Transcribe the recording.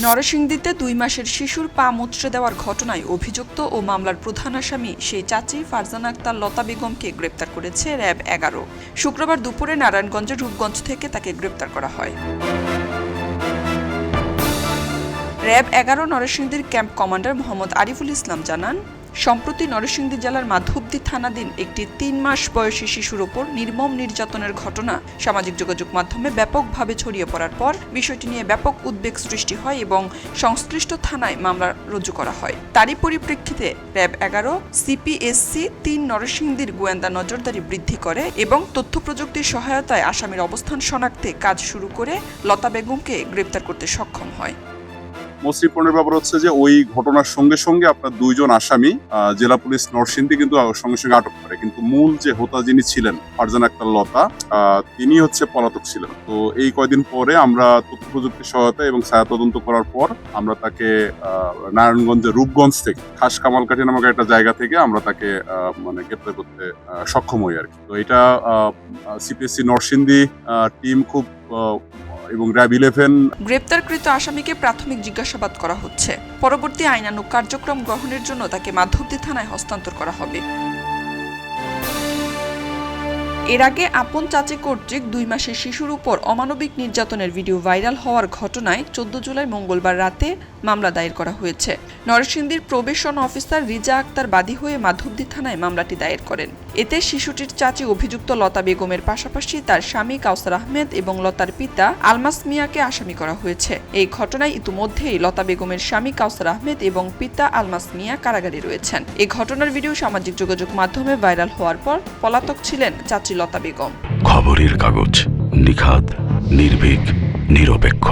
নরসিংদীতে ২ মাসের শিশুর পা মুচড়ে দেওয়ার ঘটনায় অভিযুক্ত ও মামলার প্রধান আসামি সেই চাচি ফারজানা আক্তার লতা বেগমকে গ্রেপ্তার করেছে র্যাব ১১। শুক্রবার দুপুরে নারায়ণগঞ্জের রূপগঞ্জ থেকে তাকে গ্রেপ্তার করা হয়। র্যাব ১১ নরসিংদীর ক্যাম্প কমান্ডার মোহাম্মদ আরিফুল ইসলাম জানান, সম্প্রতি নরসিংদী জেলার মাধবদী থানাধীন একটি ৩ মাস বয়সী শিশুর ওপর নির্মম নির্যাতনের ঘটনা সামাজিক যোগাযোগ মাধ্যমে ব্যাপকভাবে ছড়িয়ে পড়ার পর বিষয়টি নিয়ে ব্যাপক উদ্বেগ সৃষ্টি হয় এবং সংশ্লিষ্ট থানায় মামলা রুজু করা হয়। তারই পরিপ্রেক্ষিতে র্যাব ১১ সিপিএসসি ৩ নরসিংদীর গোয়েন্দা নজরদারি বৃদ্ধি করে এবং তথ্য প্রযুক্তির সহায়তায় আসামির অবস্থান শনাক্তে কাজ শুরু করে লতা বেগমকে গ্রেপ্তার করতে সক্ষম হয়। মোস্ট ইম্পর্টেন্ট ব্যাপার হচ্ছে যে ওই ঘটনার সঙ্গে সঙ্গে আপনার ২ জন আসামি জেলা পুলিশ নরসিংদী কিন্তু সঙ্গে সঙ্গে আটক করে, কিন্তু মূল যে হোতা যিনি ছিলেন ফারজানা আক্তার লতা তিনি হচ্ছে পলাতক ছিলেন। তো এই কয়দিন পরে আমরা তথ্য প্রযুক্তির সহায়তা এবং ছায়া তদন্ত করার পর আমরা তাকে নারায়ণগঞ্জের রূপগঞ্জ থেকে খাস কামালকাঠি নামক একটা জায়গা থেকে আমরা তাকে গ্রেপ্তার করতে সক্ষম হই আর কি। তো এটা সিপিএসসি নরসিংদী টিম খুব এবং র্যাব 11 গ্রেপ্তারকৃত আসামিকে প্রাথমিক জিজ্ঞাসাবাদ করা হচ্ছে। পরবর্তী আইনানুগ কার্যক্রম গ্রহণের জন্য তাকে মাধবদী থানায় হস্তান্তর করা হবে। এর আগে আপন চাচি কর্তৃক ২ মাসের শিশুর উপর অমানবিক নির্যাতনের ভিডিও ভাইরাল হওয়ার ঘটনায় ১৪ জুলাই মঙ্গলবার রাতে মামলা দায়ের করা হয়েছে। নরসিংদীর প্রবেশন অফিসার রিজা আক্তার বাদী হয়ে মাধবদী থানায় মামলাটি দায়ের করেন। এতে শিশুটির চাচি অভিযুক্ত লতা বেগমের পাশাপাশি তার স্বামী কাউসার আহমেদ এবং লতার পিতা আলমাস মিয়াকে আসামি করা হয়েছে। এই ঘটনায় ইতিমধ্যেই লতা বেগমের স্বামী কাউসার আহমেদ এবং পিতা আলমাস মিয়া কারাগারে রয়েছেন। এই ঘটনার ভিডিও সামাজিক যোগাযোগ মাধ্যমে ভাইরাল হওয়ার পর পলাতক ছিলেন চাচি লতা বেগম। খবরের কাগজ, নিখাত, নির্ভীক, নিরপেক্ষ।